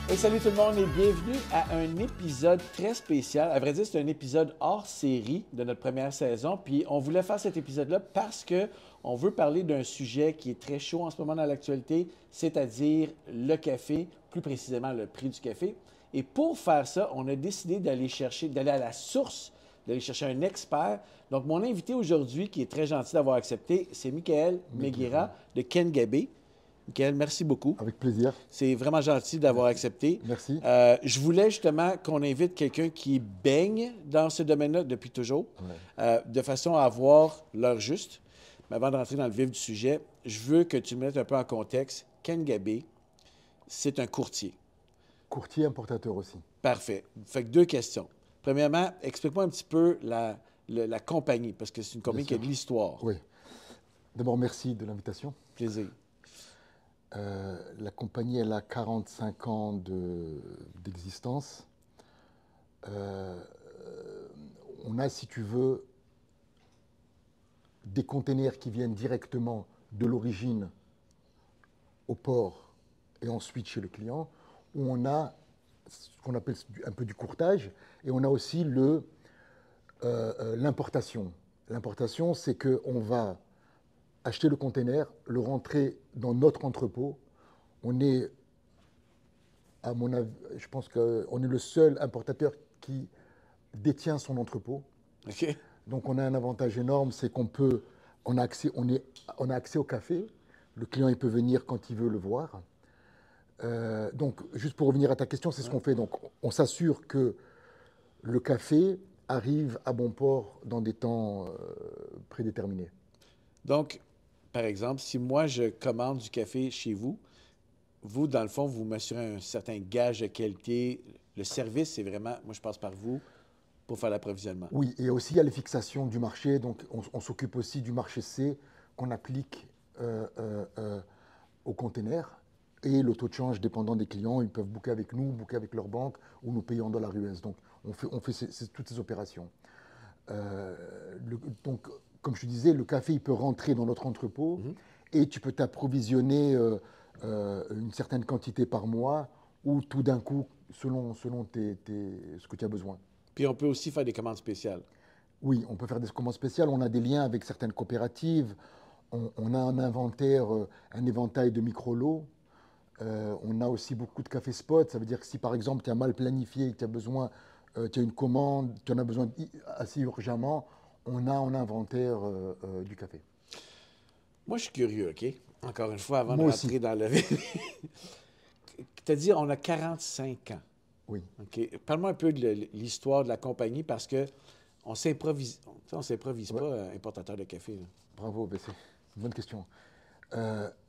Hey, salut tout le monde et bienvenue à un épisode très spécial. À vrai dire, c'est un épisode hors série de notre première saison. Puis on voulait faire cet épisode-là parce qu'on veut parler d'un sujet qui est très chaud en ce moment dans l'actualité, c'est-à-dire le café, plus précisément le prix du café. Et pour faire ça, on a décidé d'aller à la source, d'aller chercher un expert. Donc mon invité aujourd'hui, qui est très gentil d'avoir accepté, c'est Michael Meguera de Kengabé. Michael, merci beaucoup. Avec plaisir. C'est vraiment gentil d'avoir accepté. Merci. Je voulais justement qu'on invite quelqu'un qui baigne dans ce domaine-là depuis toujours, de façon à avoir l'heure juste. Mais avant de rentrer dans le vif du sujet, je veux que tu me mettes un peu en contexte. Kengabé, c'est un courtier. Courtier importateur aussi. Parfait. Fait que deux questions. Premièrement, explique-moi un petit peu la compagnie, parce que c'est une compagnie qui a de l'histoire. Oui. D'abord, merci de l'invitation. Plaisir. La compagnie, elle a 45 ans d'existence. On a, si tu veux, des containers qui viennent directement de l'origine au port et ensuite chez le client, où on a ce qu'on appelle un peu du courtage, et on a aussi l'importation. L'importation, c'est qu'on va acheter le container, le rentrer dans notre entrepôt. On est, à mon avis, je pense qu'on est le seul importateur qui détient son entrepôt. OK. Donc on a un avantage énorme, c'est on a accès au café. Le client, il peut venir quand il veut le voir. Donc, juste pour revenir à ta question, c'est ce qu'on fait. Donc, on s'assure que le café arrive à bon port dans des temps prédéterminés. Donc, par exemple, si moi je commande du café chez vous, vous, dans le fond, vous m'assurez un certain gage de qualité. Le service, c'est vraiment, moi je passe par vous pour faire l'approvisionnement. Oui, et aussi il y a les fixations du marché. Donc, on s'occupe aussi du marché C qu'on applique aux containers. Et le taux de change dépendant des clients, ils peuvent booker avec nous, booker avec leur banque ou nous payer en dollars US. Donc, on fait toutes ces opérations. Donc, comme je te disais, le café, il peut rentrer dans notre entrepôt et tu peux t'approvisionner une certaine quantité par mois ou tout d'un coup, selon ce que tu as besoin. Puis on peut aussi faire des commandes spéciales. Oui, on peut faire des commandes spéciales. On a des liens avec certaines coopératives. On a un inventaire, un éventail de micro-lots. On a aussi beaucoup de cafés spot. Ça veut dire que si par exemple tu as mal planifié et que tu as besoin, tu as une commande, tu en as besoin assez urgemment, on a en inventaire du café. Moi, je suis curieux, OK? Encore une fois, avant de Moi rentrer aussi. dans le vif. Tu as dit, on a 45 ans. Oui. OK? Parle-moi un peu de l'histoire de la compagnie parce que on s'improvise Ouais. pas importateur de café, là. Bravo, ben c'est une bonne question.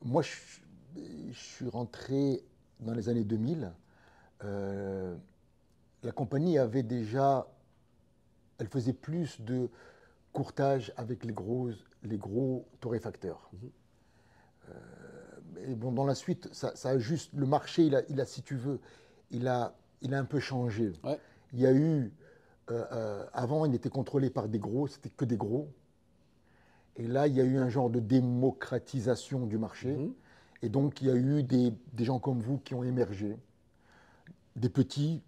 Moi, je suis rentré dans les années 2000. La compagnie avait déjà, elle faisait plus de courtage avec les gros torréfacteurs. Et bon, dans la suite, ça a juste, le marché, si tu veux, il a un peu changé. Ouais. Il y a eu, avant, il était contrôlé par des gros, c'était que des gros. Et là, il y a eu un genre de démocratisation du marché. Et donc, il y a eu des gens comme vous qui ont émergé, des petits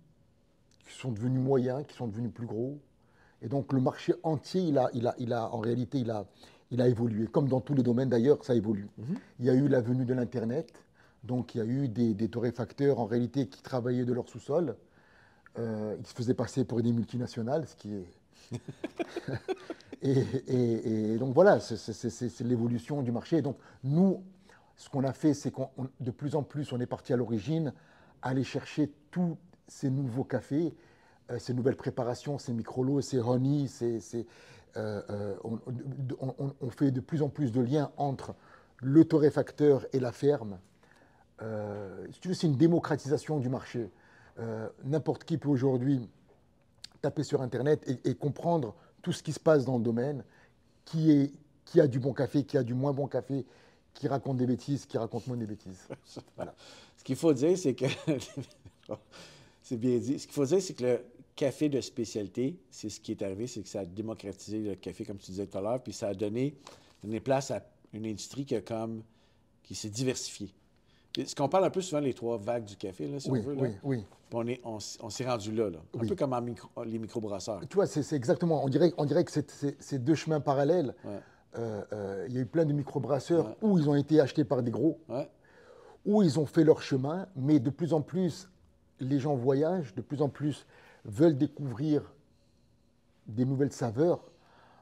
qui sont devenus moyens, qui sont devenus plus gros. Et donc, le marché entier, en réalité, il a évolué. Comme dans tous les domaines d'ailleurs, ça évolue. Il y a eu la venue de l'Internet. Donc, il y a eu des torréfacteurs, en réalité, qui travaillaient de leur sous-sol. Ils se faisaient passer pour des multinationales, ce qui est... et donc, voilà, c'est l'évolution du marché. Et donc, nous, ce qu'on a fait, c'est qu'on, de plus en plus, on est parti à l'origine, aller chercher tous ces nouveaux cafés, ces nouvelles préparations, ces micro-lots, ces honey, on fait de plus en plus de liens entre le torréfacteur et la ferme. Si tu veux, c'est une démocratisation du marché. N'importe qui peut aujourd'hui taper sur Internet et comprendre tout ce qui se passe dans le domaine, qui a du bon café, qui a du moins bon café, qui raconte des bêtises, qui raconte moins des bêtises. Voilà. Ce qu'il faut dire, c'est que c'est bien dit. Ce qu'il faut dire, c'est que le café de spécialité, c'est ce qui est arrivé, c'est que ça a démocratisé le café, comme tu disais tout à l'heure, puis ça a donné place à une industrie qui s'est diversifiée. Ce qu'on parle un peu souvent, les 3 vagues du café, là, si Oui, on veut. Là. oui, oui. Puis on s'est rendu là. Un Oui. peu comme les microbrasseurs. Tu vois, c'est exactement, on dirait que c'est 2 chemins parallèles. Ouais. Il y a eu plein de microbrasseurs Ouais. où ils ont été achetés par des gros, Ouais. où ils ont fait leur chemin, mais de plus en plus, les gens voyagent, de plus en plus veulent découvrir des nouvelles saveurs.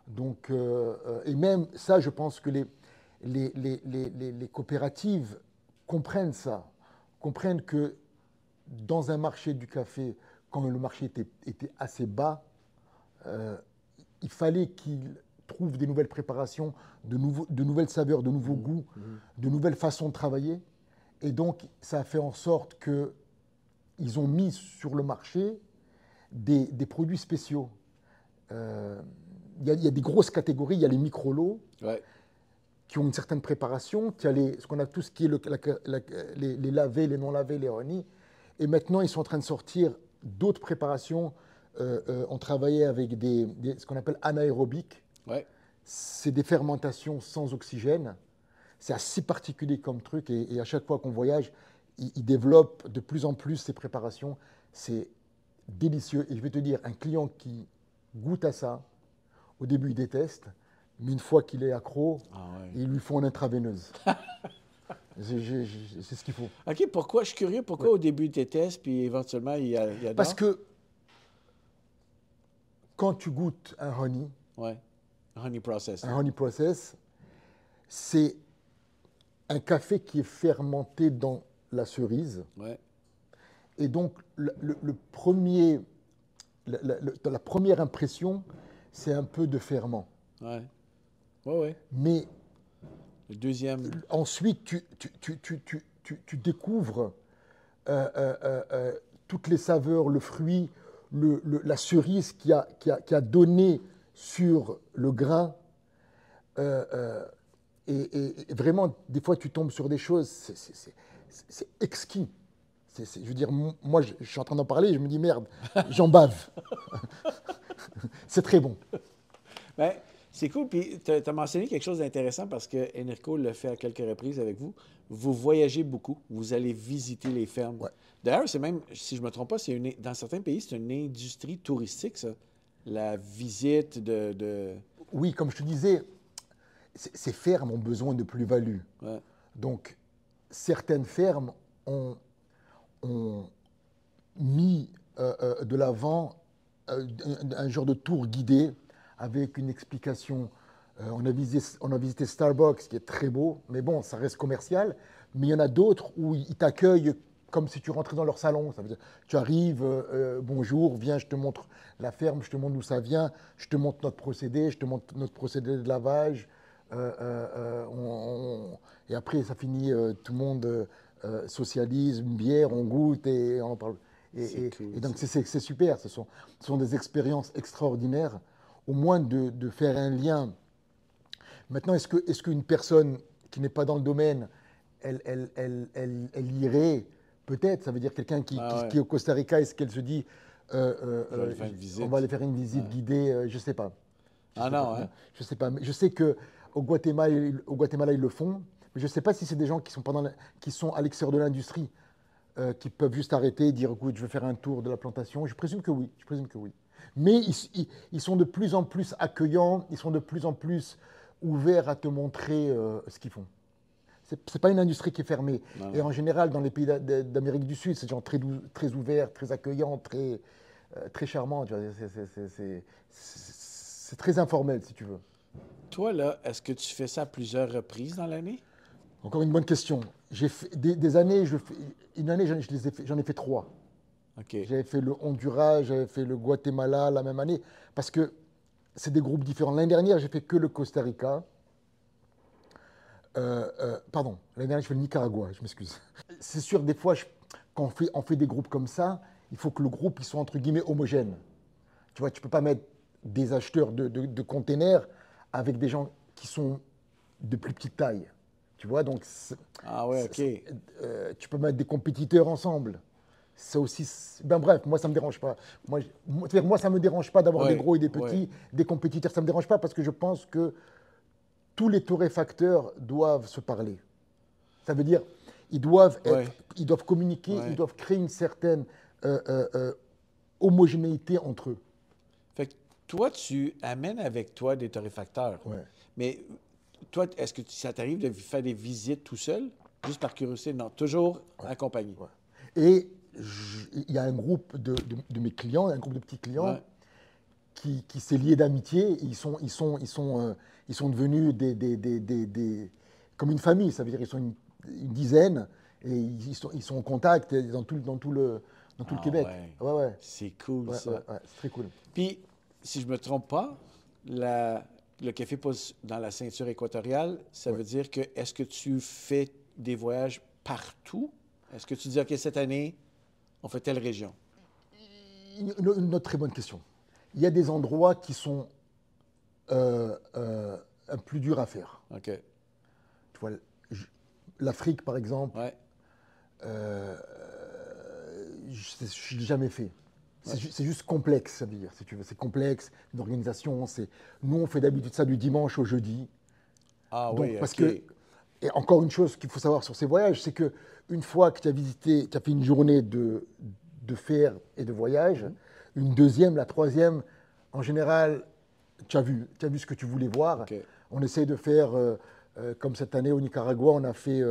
Donc, et même ça, je pense que les coopératives comprennent ça, comprennent que dans un marché du café, quand le marché était assez bas, il fallait qu'ils trouvent des nouvelles préparations, de nouvelles saveurs, de nouveaux goûts, de nouvelles façons de travailler. Et donc, ça a fait en sorte qu'ils ont mis sur le marché des produits spéciaux. Il y a des grosses catégories, il y a les micro-lots Ouais. qui ont une certaine préparation, il y a ce qu'on a tout ce qui est les lavés, les non lavés, les honey. Et maintenant, ils sont en train de sortir d'autres préparations. On travaillait avec ce qu'on appelle anaérobiques. Ouais. C'est des fermentations sans oxygène. C'est assez particulier comme truc. Et à chaque fois qu'on voyage, ils développent de plus en plus ces préparations. C'est délicieux. Et je vais te dire, un client qui goûte à ça, au début, il déteste. Mais une fois qu'il est accro, ils lui font une intraveineuse. C'est ce qu'il faut. OK, pourquoi? Je suis curieux. Pourquoi au début, il déteste, puis éventuellement, il adore? Parce que quand tu goûtes un honey, Ouais. Honey process. un honey process, c'est un café qui est fermenté dans la cerise. Ouais. Et donc, la première impression, c'est un peu de ferment. Ouais. Ouais, ouais. Mais Le deuxième. ensuite, tu découvres toutes les saveurs, le fruit, la cerise qui a donné sur le grain. Et vraiment, des fois, tu tombes sur des choses, c'est exquis. Je veux dire, moi, je suis en train d'en parler et je me dis, merde, j'en bave. C'est très bon. Ben, c'est cool. Puis, tu as mentionné quelque chose d'intéressant parce que Enerco le fait à quelques reprises avec vous. Vous voyagez beaucoup. Vous allez visiter les fermes. Ouais. D'ailleurs, c'est même, si je ne me trompe pas, dans certains pays, c'est une industrie touristique, ça. La visite de... Oui, comme je te disais, ces fermes ont besoin de plus-value. Ouais. Donc, certaines fermes ont mis de l'avant un genre de tour guidé avec une explication. On a visité Starbucks, qui est très beau, mais bon, ça reste commercial. Mais il y en a d'autres où ils t'accueillent comme si tu rentrais dans leur salon. Ça veut dire, tu arrives, bonjour, viens, je te montre la ferme, je te montre d'où ça vient, je te montre notre procédé, je te montre notre procédé de lavage. Et après, ça finit, tout le monde socialise, une bière, on goûte et on en parle. Et donc, c'est super. Ce sont des expériences extraordinaires, au moins de faire un lien. Maintenant, est-ce qu'une personne qui n'est pas dans le domaine, elle irait? Peut-être, ça veut dire quelqu'un qui est au Costa Rica, est-ce qu'elle se dit, on va aller faire une visite guidée, je ne sais pas. Je sais pas, mais je sais qu'au Guatemala, ils le font, mais je ne sais pas si c'est des gens qui sont à l'extérieur de l'industrie, qui peuvent juste arrêter et dire, écoute, je veux faire un tour de la plantation. Je présume que oui, Mais ils sont de plus en plus accueillants, ils sont de plus en plus ouverts à te montrer ce qu'ils font. Ce n'est pas une industrie qui est fermée. Non. Et en général, dans les pays d'Amérique du Sud, c'est des gens très ouverts, très accueillants, très charmants. C'est très informel, si tu veux. Toi, là, est-ce que tu fais ça à plusieurs reprises dans l'année? Encore une bonne question. J'ai fait des années, une année, j'en ai fait 3. OK. J'avais fait le Honduras, j'avais fait le Guatemala la même année, parce que c'est des groupes différents. L'année dernière, j'ai fait que le Costa Rica. Pardon, l'année dernière, je fais le Nicaragua, je m'excuse. C'est sûr, des fois, quand on fait des groupes comme ça, il faut que le groupe il soit entre guillemets homogène. Tu vois, tu ne peux pas mettre des acheteurs de containers avec des gens qui sont de plus petite taille. Tu vois, donc... Ah ouais, OK. tu peux mettre des compétiteurs ensemble. Ça aussi... Ben bref, moi, ça ne me dérange pas. Moi, ça ne me dérange pas d'avoir des gros et des petits, des compétiteurs. Ça ne me dérange pas parce que je pense que tous les torréfacteurs doivent se parler. Ça veut dire, ils doivent Ouais. ils doivent communiquer, Ouais. ils doivent créer une certaine homogénéité entre eux. Fait que toi, tu amènes avec toi des torréfacteurs. Ouais. Mais toi, est-ce que ça t'arrive de faire des visites tout seul, juste par curiosité? Non, toujours accompagné. Ouais. Et il y a un groupe de mes clients, un groupe de petits clients Ouais. qui s'est lié d'amitié. Ils sont devenus comme une famille. Ça veut dire ils sont une dizaine et ils sont en contact dans tout le Québec. Ouais. Ouais, ouais. C'est cool, Ouais, ça. ouais, ouais, c'est très cool. Puis, si je me trompe pas, le café pousse dans la ceinture équatoriale. Ça veut dire que, est-ce que tu fais des voyages partout? Est-ce que tu dis, OK, cette année, on fait telle région? Une autre très bonne question. Il y a des endroits qui sont plus durs à faire. OK. Tu vois, l'Afrique, par exemple, Ouais. je ne l'ai jamais fait. C'est juste complexe, ça veut dire, si tu veux. C'est complexe, une organisation. Nous, on fait d'habitude ça du dimanche au jeudi. Ah Donc, oui, parce OK. que, et encore une chose qu'il faut savoir sur ces voyages, c'est que une fois que tu as visité, tu as fait une journée de fer et de voyage, une deuxième, la troisième, en général, tu as vu ce que tu voulais voir. OK. On essaie de faire, comme cette année au Nicaragua, on a fait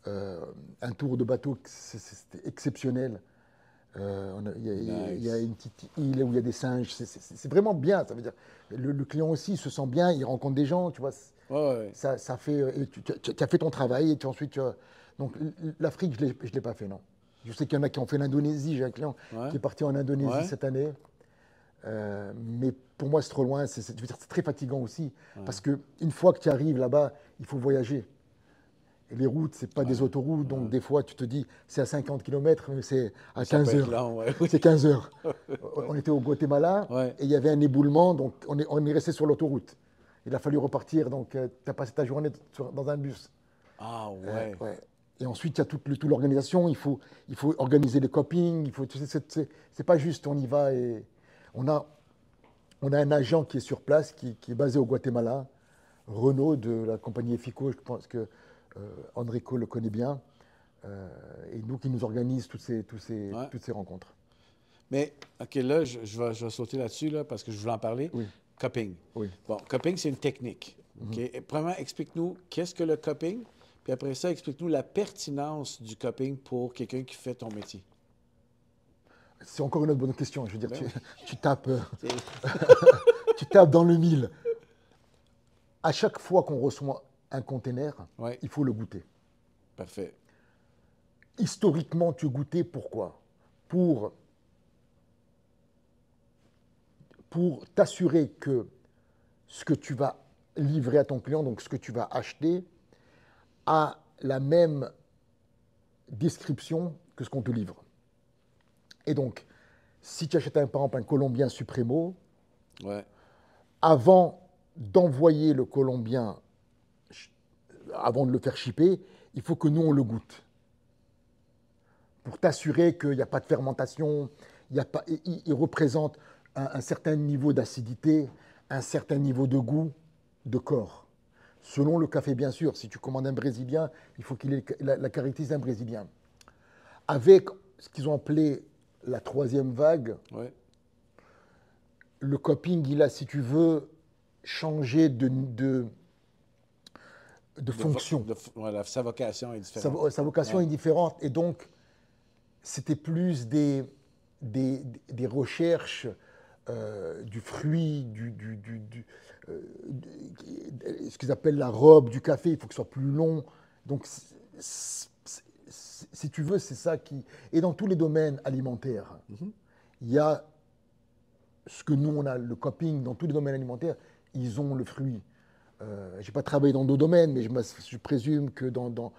un tour de bateau, c'était exceptionnel. Il y a une petite île où il y a des singes, c'est vraiment bien. Ça veut dire, le client aussi se sent bien, il rencontre des gens, tu vois. Ouais, ouais. Ça fait, et tu as fait ton travail et ensuite, donc l'Afrique, je ne l'ai pas fait, non. Je sais qu'il y en a qui ont fait l'Indonésie, j'ai un client Ouais. qui est parti en Indonésie Ouais. cette année. Mais pour moi, c'est trop loin, je veux dire, c'est très fatigant aussi, parce qu'une fois que tu arrives là-bas, il faut voyager. Et les routes, ce n'est pas des autoroutes, donc des fois, tu te dis, c'est à 50 km, mais c'est à Ça 15 peut être heures. long, ouais. Oui. C'est 15 heures. On était au Guatemala Ouais. et il y avait un éboulement, donc on est resté sur l'autoroute. Il a fallu repartir, donc tu as passé ta journée dans un bus. Ah ouais. Ouais. Et ensuite, il y a toute l'organisation, il faut organiser les copings, c'est pas juste, on y va et on a un agent qui est sur place, qui est basé au Guatemala, Renaud de la compagnie Efico, je pense que Enrico le connaît bien, et nous qui nous organise toutes ces rencontres. Mais, OK, là, je vais sauter là-dessus, là, parce que je voulais en parler. Oui. Cupping. Oui. Bon, cupping, c'est une technique. OK? Et premièrement, explique-nous qu'est-ce que le cupping, puis après ça, explique-nous la pertinence du cupping pour quelqu'un qui fait ton métier. C'est encore une autre bonne question. Je veux dire, Ben oui. tu tapes, C'est- tu tapes dans le mille. À chaque fois qu'on reçoit un container, Ouais. il faut le goûter. Parfait. Historiquement, tu goûtais pourquoi? Pour t'assurer que ce que tu vas livrer à ton client, donc ce que tu vas acheter, a la même description que ce qu'on te livre. Et donc, si tu achètes par exemple un Colombien Supremo, Ouais. avant d'envoyer le Colombien, avant de le faire shipper, il faut que nous, on le goûte. Pour t'assurer qu'il n'y a pas de fermentation, il représente un certain niveau d'acidité, un certain niveau de goût, de corps. Selon le café, bien sûr. Si tu commandes un brésilien, il faut qu'il ait la caractéristique d'un brésilien. Avec ce qu'ils ont appelé la troisième vague, Ouais. le cupping, il a, si tu veux, changé de fonction. Voilà, sa vocation est différente. Sa vocation Ouais. est différente. Et donc, c'était plus des recherches du fruit, ce qu'ils appellent la robe du café, il faut que ce soit plus long. Donc, si tu veux, c'est ça qui... Et dans tous les domaines alimentaires, il y a ce que nous, on a, le cupping, dans tous les domaines alimentaires, ils ont le fruit. Je n'ai pas travaillé dans d'autres domaines, mais je présume que dans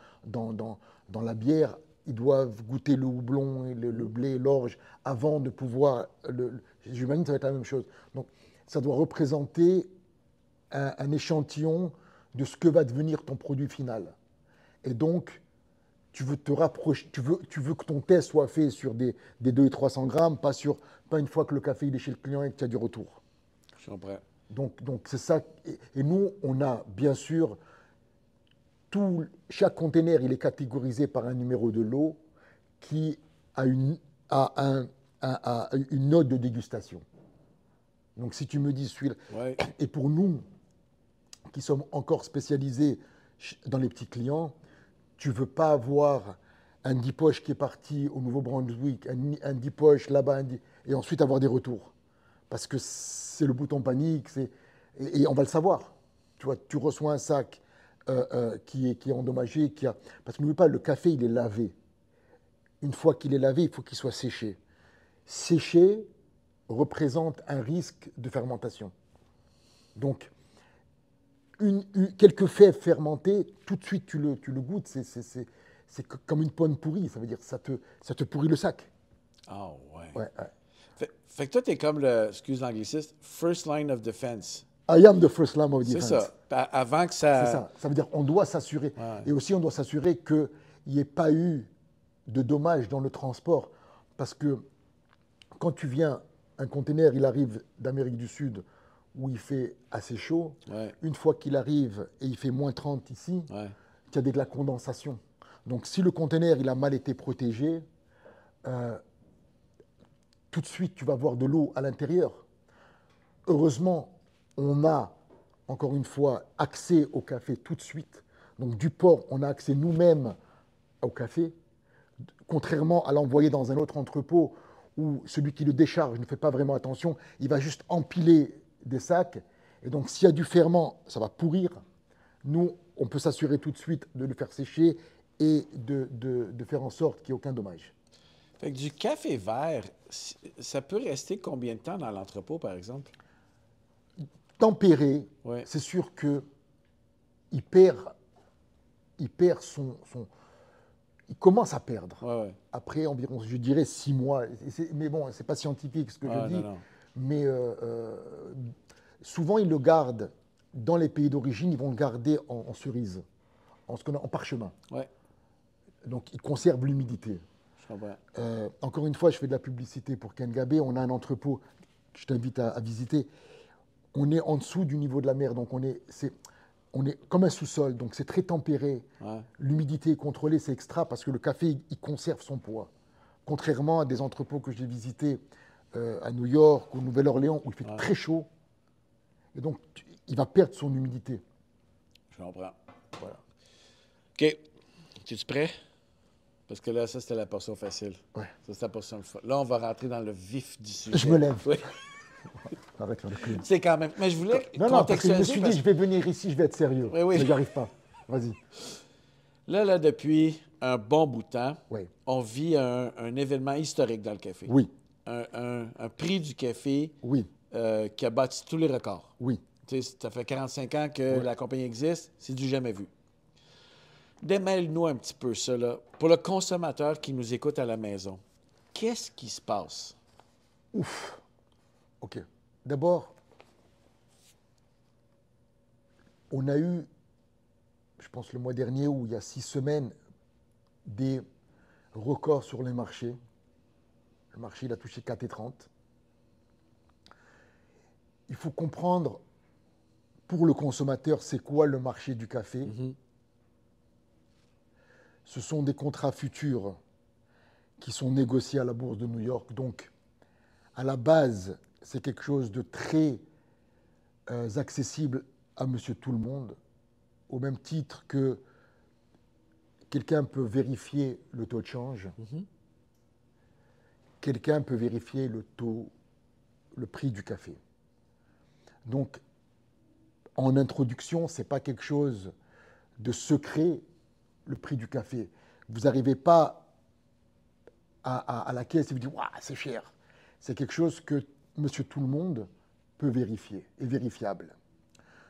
la bière, ils doivent goûter le houblon, le blé, l'orge, avant de pouvoir... J'imagine que ça va être la même chose. Donc, ça doit représenter un échantillon de ce que va devenir ton produit final. Et donc, tu veux te rapprocher, tu veux que ton test soit fait sur des 200 et 300 grammes, pas une fois que le café il est chez le client et que tu as du retour. Je comprends. Donc c'est ça. Et nous, on a bien sûr chaque conteneur, il est catégorisé par un numéro de lot qui a une note de dégustation. Donc si tu me dis celui-là, Ouais. et pour nous qui sommes encore spécialisés dans les petits clients, tu ne veux pas avoir un 10 poches qui est parti au Nouveau-Brunswick, un 10 poches là-bas, et ensuite avoir des retours. Parce que c'est le bouton panique, et on va le savoir. Tu vois, tu reçois un sac qui est endommagé, parce que n'oublie pas, le café, il est lavé. Une fois qu'il est lavé, il faut qu'il soit séché. Séché représente un risque de fermentation. Donc, quelques fèves fermentées, tout de suite tu le goûtes, c'est comme une pomme pourrie, ça veut dire ça te pourrit le sac. Ah, ouais. Ouais, ouais. Fait que toi, t'es comme le, excuse l'anglicisme, first line of defense. I am the first line of C'est defense. ça. Avant que ça... C'est ça. Ça veut dire on doit s'assurer. Ouais. Et aussi, on doit s'assurer qu'il n'y ait pas eu de dommages dans le transport. Parce que quand tu viens, un conteneur, il arrive d'Amérique du Sud, où il fait assez chaud. Ouais. Une fois qu'il arrive et il fait moins 30 ici, Ouais. il y a de la condensation. Donc, si le conteneur il a mal été protégé, tout de suite, tu vas voir de l'eau à l'intérieur. Heureusement, on a, encore une fois, accès au café tout de suite. Donc, du port, on a accès nous-mêmes au café, contrairement à l'envoyer dans un autre entrepôt où celui qui le décharge ne fait pas vraiment attention, il va juste empiler des sacs. Et donc, s'il y a du ferment, ça va pourrir. Nous, on peut s'assurer tout de suite de le faire sécher et de faire en sorte qu'il n'y ait aucun dommage. Fait que du café vert, ça peut rester combien de temps dans l'entrepôt, par exemple? Tempéré, Ouais. c'est sûr qu'il perd son... Il commence à perdre. Ouais, ouais. Après environ, je dirais, 6 mois. Mais bon, ce n'est pas scientifique ce que Ah, je dis. non. Mais souvent, ils le gardent. Dans les pays d'origine, ils vont le garder en cerise, en parchemin. Ouais, Donc, ils conservent l'humidité. je comprends. Encore une fois, je fais de la publicité pour Ken Gabé. On a un entrepôt que je t'invite à visiter. On est en dessous du niveau de la mer, donc on est comme un sous-sol, donc c'est très tempéré. Ouais. L'humidité est contrôlée, c'est extra parce que le café, il conserve son poids. Contrairement à des entrepôts que j'ai visités à New York ou Nouvelle-Orléans, où il fait très chaud, et donc il va perdre son humidité. Je comprends. Voilà. OK. Es-tu prêt? Parce que là, ça, c'était la portion facile. Ouais. Ça, c'est la portion le fun. Là, on va rentrer dans le vif du sujet. Je me lève. Oui. Arrête de faire le clown. C'est quand même... Mais je voulais Non, parce que je me contextualiser suis parce- dit, je vais venir ici, je vais être sérieux. Oui, oui. Mais j'y arrive pas. Vas-y. Là, depuis un bon bout de temps, Oui. on vit un événement historique dans le café. Oui. Un prix du café Oui. qui a battu tous les records. Oui. Tu sais, ça fait 45 ans que la compagnie existe, c'est du jamais vu. Démêle-nous un petit peu ça, là. Pour le consommateur qui nous écoute à la maison, qu'est-ce qui se passe? Ouf. OK. D'abord, on a eu, je pense le mois dernier ou il y a 6 semaines, des records sur les marchés. Le marché, il a touché 4,30. Il faut comprendre, pour le consommateur, c'est quoi le marché du café. Ce sont des contrats futurs qui sont négociés à la bourse de New York. Donc, à la base, c'est quelque chose de très accessible à monsieur tout le monde, au même titre que quelqu'un peut vérifier le taux de change, quelqu'un peut vérifier le prix du café. Donc, en introduction, ce n'est pas quelque chose de secret, le prix du café. Vous n'arrivez pas à la caisse et vous dites « Waouh, c'est cher ». C'est quelque chose que monsieur tout le monde peut vérifier, est vérifiable.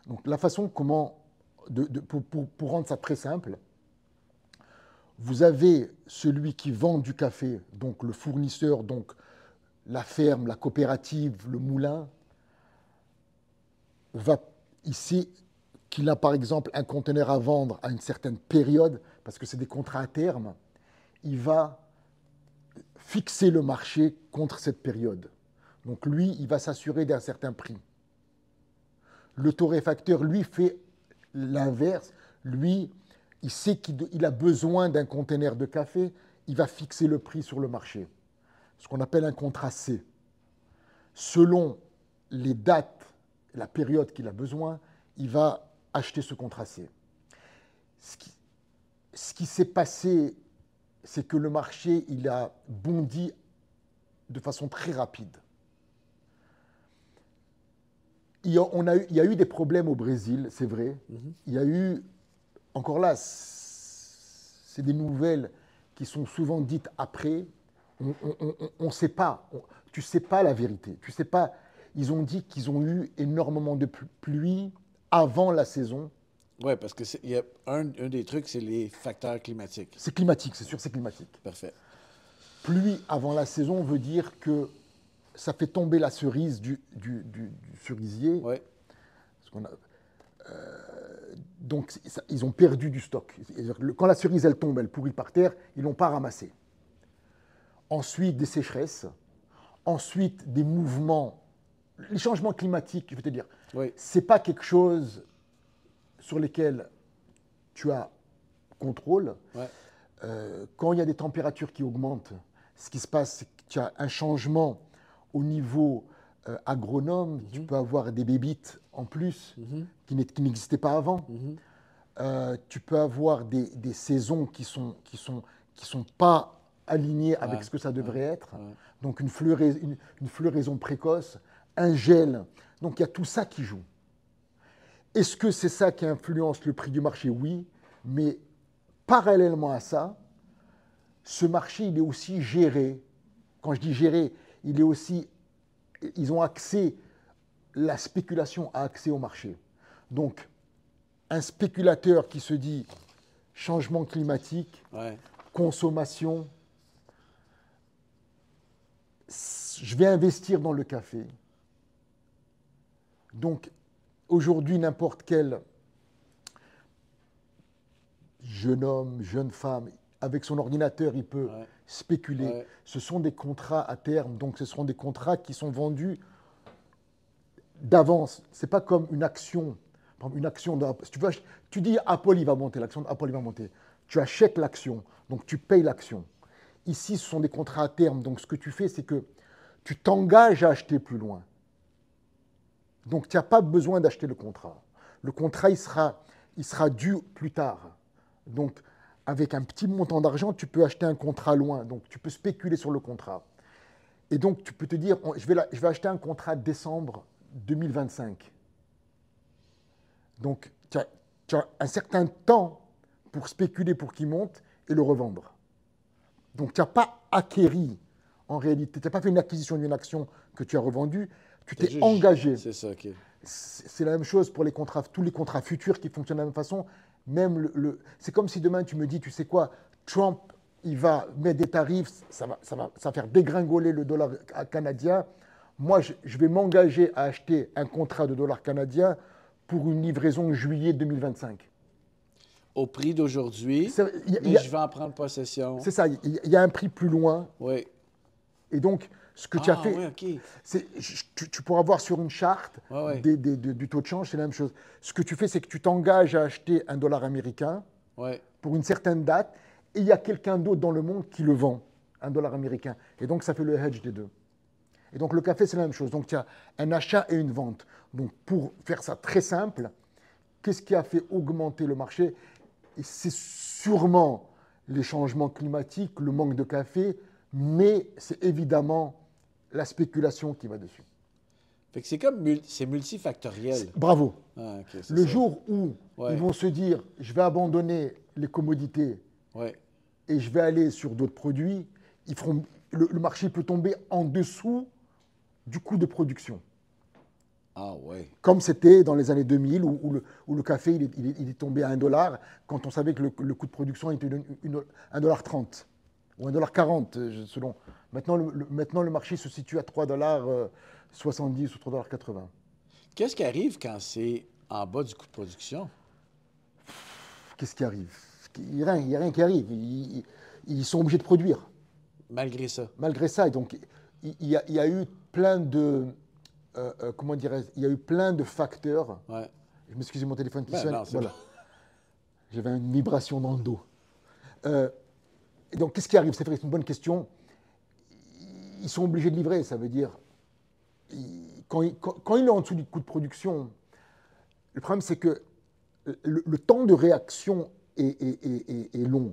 Donc, la façon pour rendre ça très simple, vous avez celui qui vend du café, donc le fournisseur, donc la ferme, la coopérative, le moulin, va ici, qu'il a par exemple un conteneur à vendre à une certaine période, parce que c'est des contrats à terme, il va fixer le marché contre cette période. Donc lui, il va s'assurer d'un certain prix. Le torréfacteur, lui, fait l'inverse. Lui, il sait qu'il a besoin d'un conteneur de café, il va fixer le prix sur le marché, ce qu'on appelle un contrat C. Selon les dates, la période qu'il a besoin, il va acheter ce contrat C. Ce qui s'est passé, c'est que le marché, il a bondi de façon très rapide. Il y a eu des problèmes au Brésil, c'est vrai. Il y a eu, encore là, c'est des nouvelles qui sont souvent dites après. On ne sait pas, tu ne sais pas la vérité. Tu sais pas. Ils ont dit qu'ils ont eu énormément de pluie avant la saison. Oui, parce que y a un des trucs, c'est les facteurs climatiques. C'est climatique, c'est sûr, c'est climatique. Parfait. Pluie avant la saison veut dire que ça fait tomber la cerise du cerisier. Ouais. Donc, ils ont perdu du stock. Quand la cerise, elle tombe, elle pourrit par terre, ils ne l'ont pas ramassée. Ensuite, des sécheresses. Ensuite, des mouvements. Les changements climatiques, je veux te dire, Oui. ce n'est pas quelque chose sur lesquels tu as contrôle. Ouais. Quand il y a des températures qui augmentent, ce qui se passe, c'est que tu as un changement au niveau agronome. Tu peux avoir des bébites en plus qui n'existaient pas avant. Tu peux avoir des saisons qui sont pas alignées avec ce que ça devrait être. Donc une floraison précoce, un gel. Donc il y a tout ça qui joue. Est-ce que c'est ça qui influence le prix du marché? Oui, mais parallèlement à ça, ce marché, il est aussi géré. Quand je dis géré, ils ont accès, la spéculation a accès au marché. Donc, un spéculateur qui se dit changement climatique, consommation, je vais investir dans le café. Donc, aujourd'hui, n'importe quel jeune homme, jeune femme, avec son ordinateur, il peut spéculer. Ce sont des contrats à terme, donc ce seront des contrats qui sont vendus d'avance. Ce n'est pas comme une action. Une action tu dis Apple, il va monter, l'action d'Apple, il va monter. Tu achètes l'action, donc tu payes l'action. Ici, ce sont des contrats à terme, donc ce que tu fais, c'est que tu t'engages à acheter plus loin. Donc, tu n'as pas besoin d'acheter le contrat. Le contrat, il sera dû plus tard. Donc, avec un petit montant d'argent, tu peux acheter un contrat loin. Donc, tu peux spéculer sur le contrat. Et donc, tu peux te dire, je vais acheter un contrat décembre 2025. Donc, tu as un certain temps pour spéculer pour qu'il monte et le revendre. Donc, tu n'as pas acquéri, en réalité, tu n'as pas fait une acquisition d'une action que tu as revendue, tu t'es engagé. C'est ça, OK. C'est la même chose pour les contrats, tous les contrats futurs qui fonctionnent de la même façon. Même c'est comme si demain tu me dis, tu sais quoi, Trump, il va mettre des tarifs, ça va faire dégringoler le dollar canadien. Moi, je vais m'engager à acheter un contrat de dollar canadien pour une livraison juillet 2025. Au prix d'aujourd'hui, je vais en prendre possession. C'est ça, il y a un prix plus loin. Oui. Et donc, ce que tu as fait, okay. tu pourras voir sur une charte du taux de change, c'est la même chose. Ce que tu fais, c'est que tu t'engages à acheter un dollar américain pour une certaine date, et il y a quelqu'un d'autre dans le monde qui le vend, un dollar américain. Et donc, ça fait le hedge des deux. Et donc, le café, c'est la même chose. Donc, tu as un achat et une vente. Donc, pour faire ça très simple, qu'est-ce qui a fait augmenter le marché? Et c'est sûrement les changements climatiques, le manque de café, mais c'est évidemment la spéculation qui va dessus. Fait que c'est multifactoriel. Bravo. Okay, le jour où ils vont se dire, je vais abandonner les commodités et je vais aller sur d'autres produits, le marché peut tomber en dessous du coût de production. Ah ouais. Comme c'était dans les années 2000 où le café il est tombé à $1 quand on savait que le coût de production était $1,30 ou $1,40 selon. Maintenant, le marché se situe à $3,70 ou $3,80. Qu'est-ce qui arrive quand c'est en bas du coût de production? Qu'est-ce qui arrive? Il n'y a rien qui arrive. Ils sont obligés de produire. Malgré ça. Malgré ça. Donc, il y a eu plein de... il y a eu plein de facteurs. Ouais. Je m'excuse, mon téléphone qui sonne. Non, voilà. J'avais une vibration dans le dos. Et donc, qu'est-ce qui arrive? C'est vrai, c'est une bonne question. Ils sont obligés de livrer, ça veut dire, quand il est en dessous du coût de production, le problème c'est que le temps de réaction est long.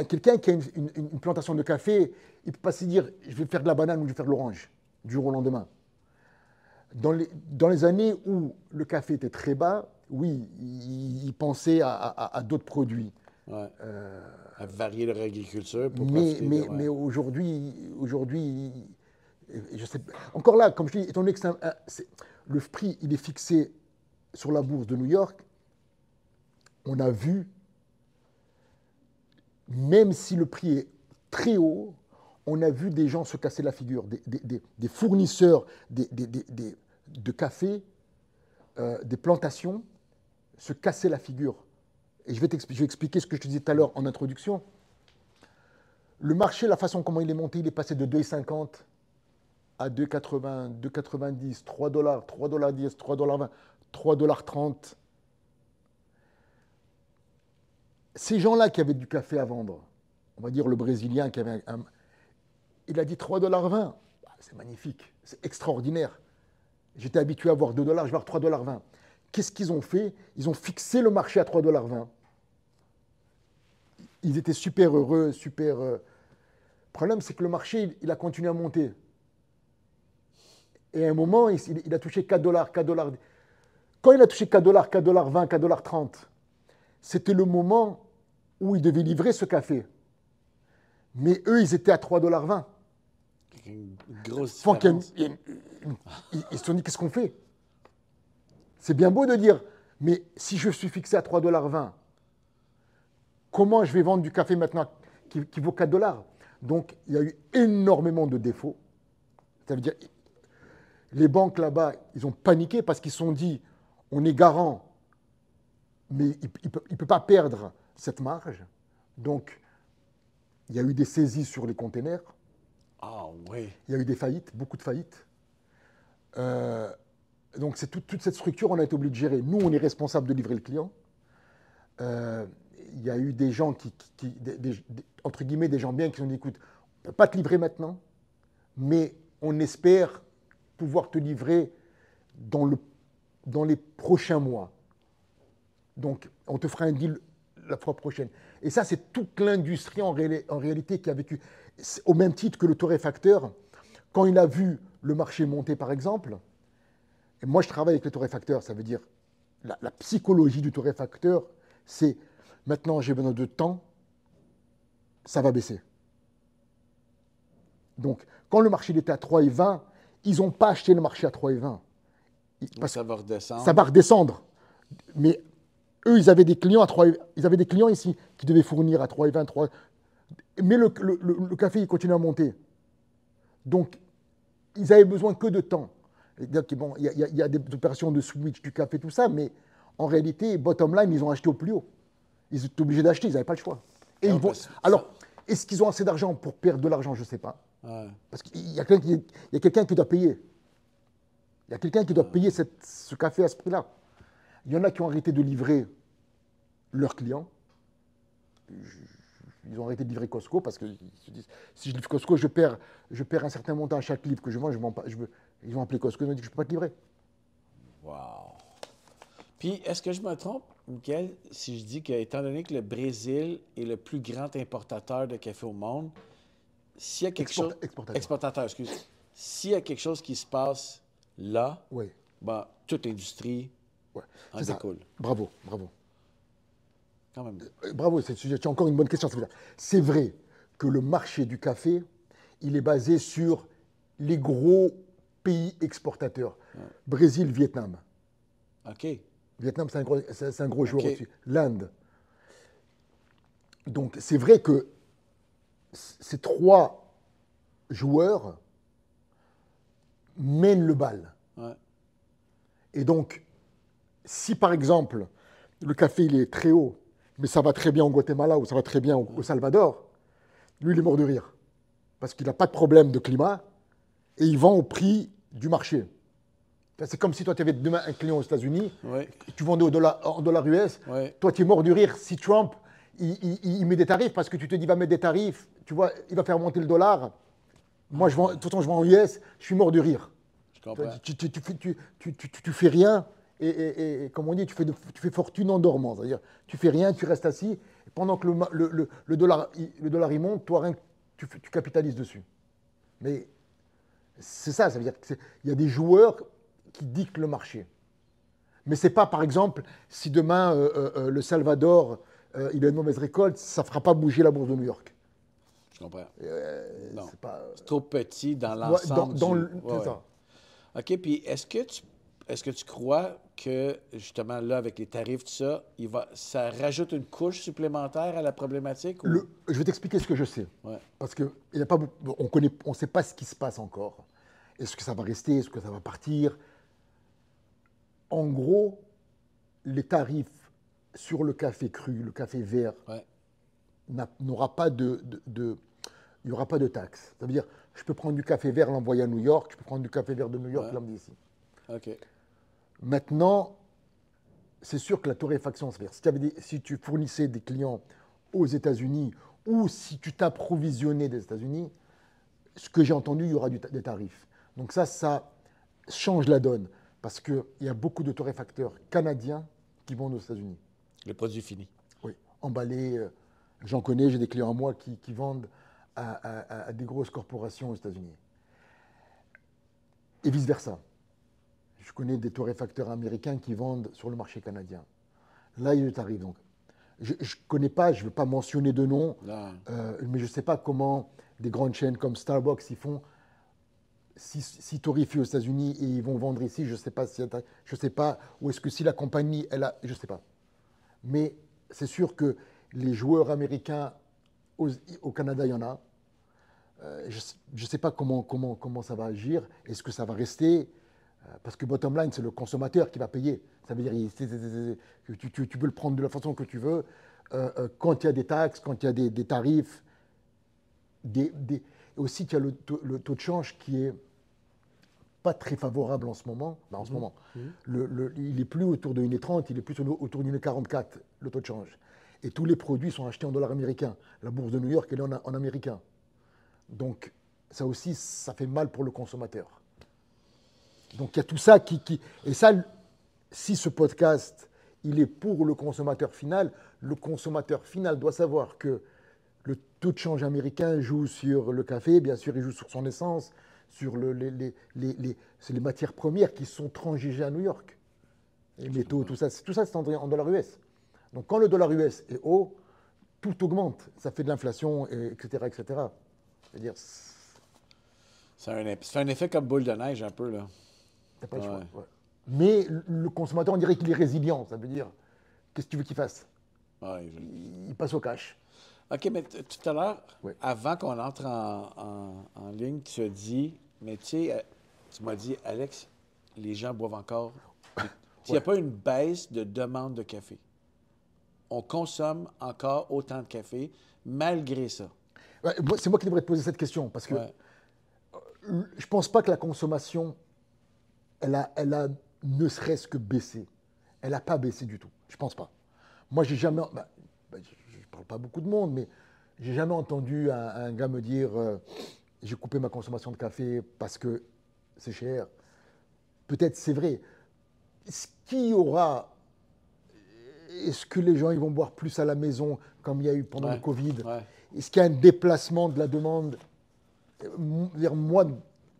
Quelqu'un qui a une plantation de café, il ne peut pas se dire je vais faire de la banane ou je vais faire de l'orange du jour au lendemain. Dans les années où le café était très bas, oui, il pensait à d'autres produits. Ouais. À varier leur agriculture pour Mais, profiter mais, de... mais aujourd'hui, je sais, encore là, comme je dis, étant donné que le prix il est fixé sur la bourse de New York, on a vu, même si le prix est très haut, on a vu des gens se casser la figure, des fournisseurs de café, des plantations, se casser la figure. Et je vais expliquer ce que je te disais tout à l'heure en introduction. Le marché, la façon comment il est monté, il est passé de 2,50 à 2,80, 2,90, 3 dollars, 3,10, 3,20, 3,30 $. Ces gens-là qui avaient du café à vendre, on va dire le Brésilien qui avait il a dit 3,20 $. C'est magnifique, c'est extraordinaire. J'étais habitué à voir 2 dollars, je vais avoir 3,20 $. Qu'est-ce qu'ils ont fait? Ils ont fixé le marché à 3,20 $. Ils étaient super heureux, super... Le problème, c'est que le marché, il a continué à monter. Et à un moment, il a touché 4 dollars, 4 dollars. Quand il a touché 4 dollars, 4 dollars 20, 4 dollars 30, c'était le moment où ils devaient livrer ce café. Mais eux, ils étaient à 3,20 $. Une grosse différence. Ils se sont dit, qu'est-ce qu'on fait? C'est bien beau de dire, mais si je suis fixé à 3,20 $, comment je vais vendre du café maintenant qui vaut 4 dollars? Donc, il y a eu énormément de défauts. Ça veut dire, les banques là-bas, ils ont paniqué parce qu'ils se sont dit, on est garant, mais il ne peut pas perdre cette marge. Donc, il y a eu des saisies sur les containers. Ah oui. Il y a eu des faillites, beaucoup de faillites. Donc, c'est toute cette structure, on a été obligé de gérer. Nous, on est responsable de livrer le client. Il y a eu des gens entre guillemets, des gens bien qui ont dit, écoute, on ne peut pas te livrer maintenant, mais on espère pouvoir te livrer dans les prochains mois. Donc, on te fera un deal la fois prochaine. Et ça, c'est toute l'industrie en réalité qui a vécu. Au même titre que le torréfacteur, quand il a vu le marché monter, par exemple, et moi, je travaille avec le torréfacteur, ça veut dire la psychologie du torréfacteur, c'est maintenant, j'ai besoin de temps, ça va baisser. Donc, quand le marché était à 3,20, ils n'ont pas acheté le marché à 3,20. Ça va redescendre. Ça va redescendre. Mais eux, ils avaient des clients à 3, ils avaient des clients ici qui devaient fournir à 3,20, 3. Mais le café, il continue à monter. Donc, ils avaient besoin que de temps. Bon, il y a des opérations de switch, du café, tout ça, mais en réalité, bottom line, ils ont acheté au plus haut. Ils étaient obligés d'acheter, ils n'avaient pas le choix. Et alors, est-ce qu'ils ont assez d'argent pour perdre de l'argent? Je ne sais pas. Ouais. Parce qu'il y a quelqu'un qui doit payer. Il y a quelqu'un qui doit payer ce café à ce prix-là. Il y en a qui ont arrêté de livrer leurs clients. Ils ont arrêté de livrer Costco parce qu'ils se disent, si je livre Costco, je perds un certain montant à chaque livre que je vends. Ils vont appeler Costco, ils vont dire, je ne peux pas te livrer. Wow. Puis, est-ce que je me trompe, Michael, si je dis qu'étant donné que le Brésil est le plus grand importateur de café au monde, s'il y a quelque chose... Exportateur, excuse. S'il y a quelque chose qui se passe là, oui. Ben, toute l'industrie en découle. Bravo, bravo. Quand même. Bravo, c'est encore une bonne question. C'est vrai que le marché du café, il est basé sur les gros pays exportateurs. Ouais. Brésil, Vietnam. OK. Vietnam, c'est un gros joueur aussi. L'Inde. Donc, c'est vrai que ces trois joueurs mènent le bal. Ouais. Et donc, si par exemple, le café il est très haut, mais ça va très bien au Guatemala ou ça va très bien au Salvador, lui, il est mort de rire. Parce qu'il n'a pas de problème de climat et il vend au prix du marché. C'est comme si toi, tu avais demain un client aux États-Unis, Oui. tu vendais en dollars US. Oui. Toi, tu es mort du rire si Trump, il met des tarifs parce que tu te dis, il va mettre des tarifs, tu vois, il va faire monter le dollar. Moi, de toute façon, je vends en US, je suis mort de rire. Je comprends. Tu fais rien et comme on dit, tu fais fortune en dormant. C'est-à-dire, tu fais rien, tu restes assis. Et pendant que le dollar il monte, toi, rien que tu capitalises dessus. Mais c'est ça, ça veut dire qu'il y a des joueurs qui dictent le marché. Mais ce n'est pas, par exemple, si demain le Salvador il a une mauvaise récolte, ça ne fera pas bouger la bourse de New York. Je comprends. Non. C'est pas, C'est trop petit dans ouais, l'ensemble. c'est ça. OK, puis est-ce que tu crois que, justement, là, avec les tarifs, tout ça, ça rajoute une couche supplémentaire à la problématique? Ou... Je vais t'expliquer ce que je sais. Ouais. Parce qu'on ne sait pas ce qui se passe encore. Est-ce que ça va rester? Est-ce que ça va partir? En gros, les tarifs sur le café cru, le café vert, Ouais. n'aura pas il n'y aura pas de taxe. Ça veut dire, je peux prendre du café vert, l'envoyer à New York, je peux prendre du café vert de New York, Ouais. l'emmener ici. OK. Maintenant, c'est sûr que la torréfaction, c'est-à-dire si tu fournissais des clients aux États-Unis ou si tu t'approvisionnais des États-Unis, ce que j'ai entendu, il y aura des tarifs. Donc ça change la donne parce qu'il y a beaucoup de torréfacteurs canadiens qui vont aux États-Unis. Le produit fini. Oui, emballés. J'en connais, j'ai des clients à moi qui vendent à des grosses corporations aux États-Unis. Et vice-versa. Je connais des torréfacteurs américains qui vendent sur le marché canadien. Là, il y a des tarifs. Donc, je ne connais pas, je ne veux pas mentionner de nom, mais je ne sais pas comment des grandes chaînes comme Starbucks y font. Si torréfient aux États-Unis et ils vont vendre ici, je ne sais pas je sais pas, ou est-ce que si la compagnie, je ne sais pas. Mais c'est sûr que les joueurs américains au Canada, il y en a. Je ne sais pas comment ça va agir. Est-ce que ça va rester? Parce que bottom line, c'est le consommateur qui va payer. Ça veut dire tu peux le prendre de la façon que tu veux. Quand il y a des taxes, quand il y a des tarifs, aussi il y a le taux de change qui est pas très favorable en ce moment. Il est plus autour de 1,30, il est plus autour de 1,44, le taux de change. Et tous les produits sont achetés en dollars américains. La bourse de New York, elle est en américain. Donc, ça aussi, ça fait mal pour le consommateur. Donc, il y a tout ça Et ça, si ce podcast, il est pour le consommateur final doit savoir que le taux de change américain joue sur le café, bien sûr, il joue sur son essence, sur c'est les matières premières qui sont transigées à New York. Les métaux, tout ça c'est en dollars US. Donc, quand le dollar US est haut, tout augmente. Ça fait de l'inflation, etc., etc. C'est-à-dire... C'est un effet comme boule de neige, un peu, là. T'as pas le choix. Ouais. Mais le consommateur, on dirait qu'il est résilient. Ça veut dire, qu'est-ce que tu veux qu'il fasse? Ouais, Il passe au cash. OK, mais tout à l'heure, Ouais. avant qu'on entre en ligne, tu as dit, mais tu sais, tu m'as dit, Alex, les gens boivent encore. Il n'y a pas une baisse de demande de café. On consomme encore autant de café, malgré ça. Ouais, c'est moi qui devrais te poser cette question, parce que Ouais. je ne pense pas que la consommation, elle a ne serait-ce que baissé. Elle n'a pas baissé du tout. Je ne pense pas. Moi, j'ai jamais... je ne parle pas beaucoup de monde, mais j'ai jamais entendu un gars me dire j'ai coupé ma consommation de café parce que c'est cher. Peut-être c'est vrai. Est-ce qu'il y aura... Est-ce que les gens ils vont boire plus à la maison comme il y a eu pendant le Covid? Est-ce qu'il y a un déplacement de la demande? Moi,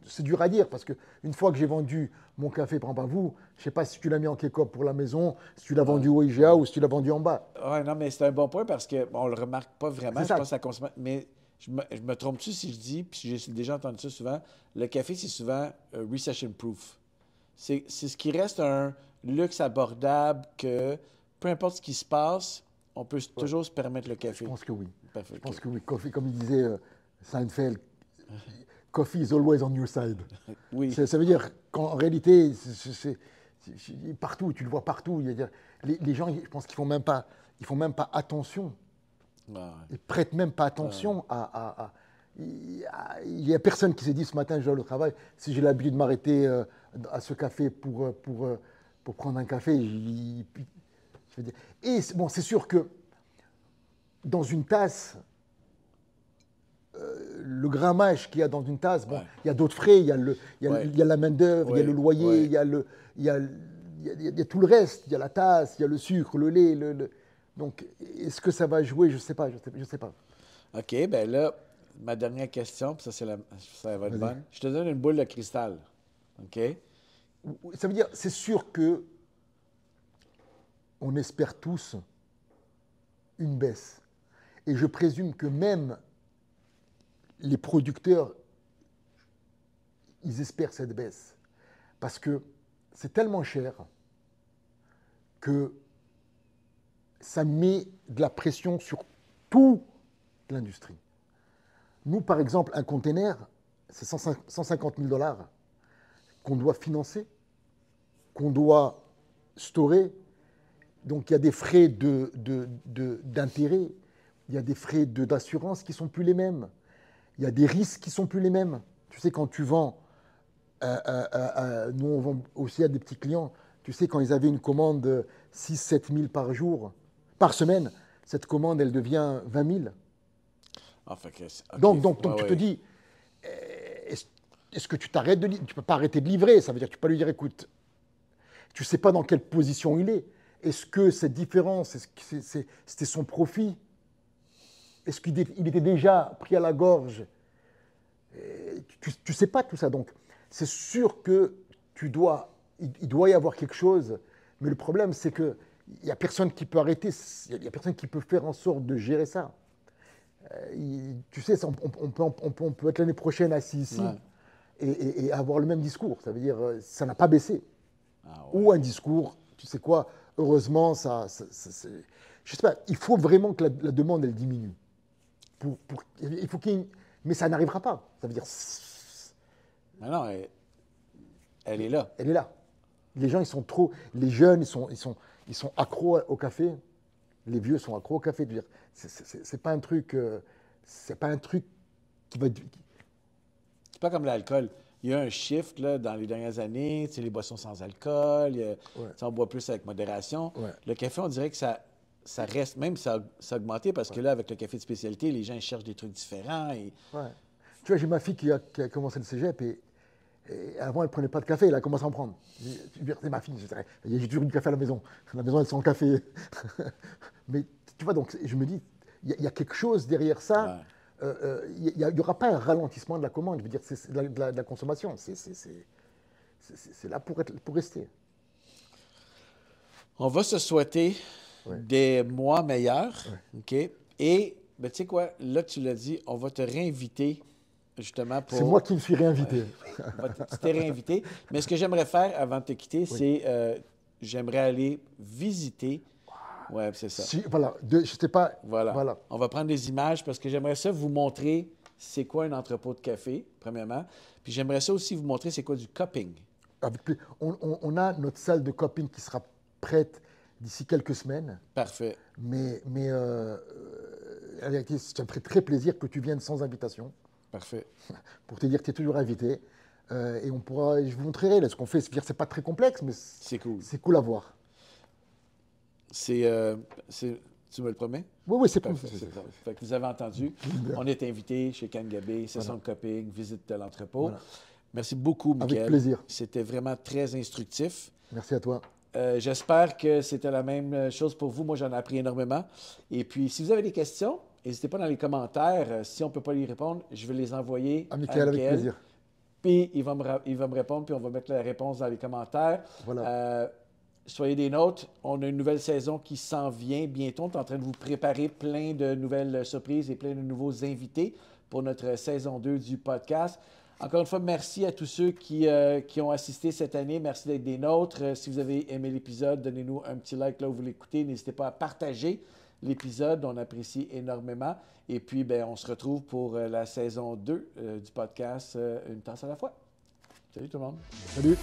c'est dur à dire parce qu'une fois que j'ai vendu mon café, par exemple à vous, je ne sais pas si tu l'as mis en K-Cup pour la maison, si tu l'as vendu au IGA ou si tu l'as vendu en bas. Oui, non, mais c'est un bon point parce qu'on ne le remarque pas vraiment. C'est Je ça. pense à la consommation. Mais je me trompe-tu si je dis, puis j'ai déjà entendu ça souvent, le café, c'est souvent recession proof. C'est ce qui reste un luxe abordable que peu importe ce qui se passe, on peut toujours se permettre le café. Je pense que oui. Parfait, Je pense que oui. Coffee, comme il disait Seinfeld, coffee is always on your side. Oui. Ça veut dire qu'en réalité, c'est partout, tu le vois partout. Les gens, je pense qu'ils font même pas attention. Ouais. Ils prêtent même pas attention il y a personne qui s'est dit ce matin, je vais au travail, si j'ai l'habitude de m'arrêter à ce café pour prendre un café. Je veux dire. Et bon, c'est sûr que dans une tasse, le grammage qu'il y a dans une tasse, bon, il y a d'autres frais, il y a la main-d'œuvre, il y a le loyer, il y a tout le reste, il y a la tasse, il y a le sucre, le lait. Donc, est-ce que ça va jouer? Je ne sais pas. Je sais pas. OK, bien là, ma dernière question, puis ça va être bonne. Je te donne une boule de cristal. OK? Ça veut dire, c'est sûr que on espère tous une baisse. Et je présume que même les producteurs, ils espèrent cette baisse. Parce que c'est tellement cher que ça met de la pression sur toute l'industrie. Nous, par exemple, un container, c'est 150 000 $ qu'on doit financer, qu'on doit storer. Donc, il y a des frais d'intérêt, il y a des frais d'assurance qui ne sont plus les mêmes. Il y a des risques qui ne sont plus les mêmes. Tu sais, quand tu vends, nous on vend aussi à des petits clients, tu sais, quand ils avaient une commande 6-7 000 par semaine, cette commande, elle devient 20 000. Ah, fait que, okay. Donc tu te dis, est-ce que tu t'arrêtes de livrer? Tu ne peux pas arrêter de livrer. Ça veut dire que tu peux pas lui dire, écoute, tu ne sais pas dans quelle position il est. Est-ce que cette différence, c'était son profit? Est-ce qu'il était déjà pris à la gorge? Tu ne sais pas tout ça. Donc, c'est sûr que il doit y avoir quelque chose. Mais le problème, c'est qu'il n'y a personne qui peut arrêter, il n'y a personne qui peut faire en sorte de gérer ça. Tu sais, on peut être l'année prochaine assis ici et avoir le même discours. Ça veut dire ça n'a pas baissé. Ou un discours, tu sais quoi, heureusement, je sais pas, il faut vraiment que la demande, elle diminue. Il faut mais ça n'arrivera pas. Ça veut dire... Non, elle est là. Elle est là. Les gens, ils sont trop... Les jeunes, ils sont accros au café. Les vieux sont accros au café. C'est pas un truc... c'est pas un truc qui va... C'est pas comme l'alcool. Il y a un shift là, dans les dernières années, tu sais, les boissons sans alcool, on boit plus avec modération. Ouais. Le café, on dirait que ça reste, même ça a augmenté parce que là, avec le café de spécialité, les gens cherchent des trucs différents. Ouais. Tu vois, j'ai ma fille qui a commencé le cégep et avant, elle ne prenait pas de café, elle a commencé à en prendre. C'est ma fille, j'ai toujours du café à la maison. À la maison, elle sent le café. Mais tu vois, donc je me dis, il y a quelque chose derrière ça. Ouais. Il n'y aura pas un ralentissement de la commande, je veux dire, c'est de la consommation. C'est là pour rester. On va se souhaiter des mois meilleurs. OK? Et, ben, tu sais quoi, là, tu l'as dit, on va te réinviter justement pour... C'est moi qui me suis réinvité. Tu t'es réinvité. Mais ce que j'aimerais faire avant de te quitter, c'est j'aimerais aller visiter... Oui, c'est ça. Voilà, je sais pas. Voilà. On va prendre des images parce que j'aimerais ça vous montrer c'est quoi un entrepôt de café, premièrement. Puis j'aimerais ça aussi vous montrer c'est quoi du cupping. On a notre salle de cupping qui sera prête d'ici quelques semaines. Parfait. Mais ça me ferait très plaisir que tu viennes sans invitation. Parfait. Pour te dire que tu es toujours invité. Et je vous montrerai là, ce qu'on fait. C'est pas très complexe, mais c'est cool. C'est cool à voir. Tu me le promets? Oui, c'est parfait. Fait que vous avez entendu. On est invité chez Can Gabé, session de cupping, visite de l'entrepôt. Voilà. Merci beaucoup, Michael. Avec plaisir. C'était vraiment très instructif. Merci à toi. J'espère que c'était la même chose pour vous. Moi, j'en ai appris énormément. Et puis, si vous avez des questions, n'hésitez pas dans les commentaires. Si on ne peut pas y répondre, je vais les envoyer à Michael. Avec plaisir. Puis, il va me répondre, puis on va mettre la réponse dans les commentaires. Voilà. Soyez des nôtres. On a une nouvelle saison qui s'en vient bientôt. On est en train de vous préparer plein de nouvelles surprises et plein de nouveaux invités pour notre saison 2 du podcast. Encore une fois, merci à tous ceux qui ont assisté cette année. Merci d'être des nôtres. Si vous avez aimé l'épisode, donnez-nous un petit like là où vous l'écoutez. N'hésitez pas à partager l'épisode. On apprécie énormément. Et puis, on se retrouve pour la saison 2 du podcast Une tasse à la fois. Salut tout le monde. Salut.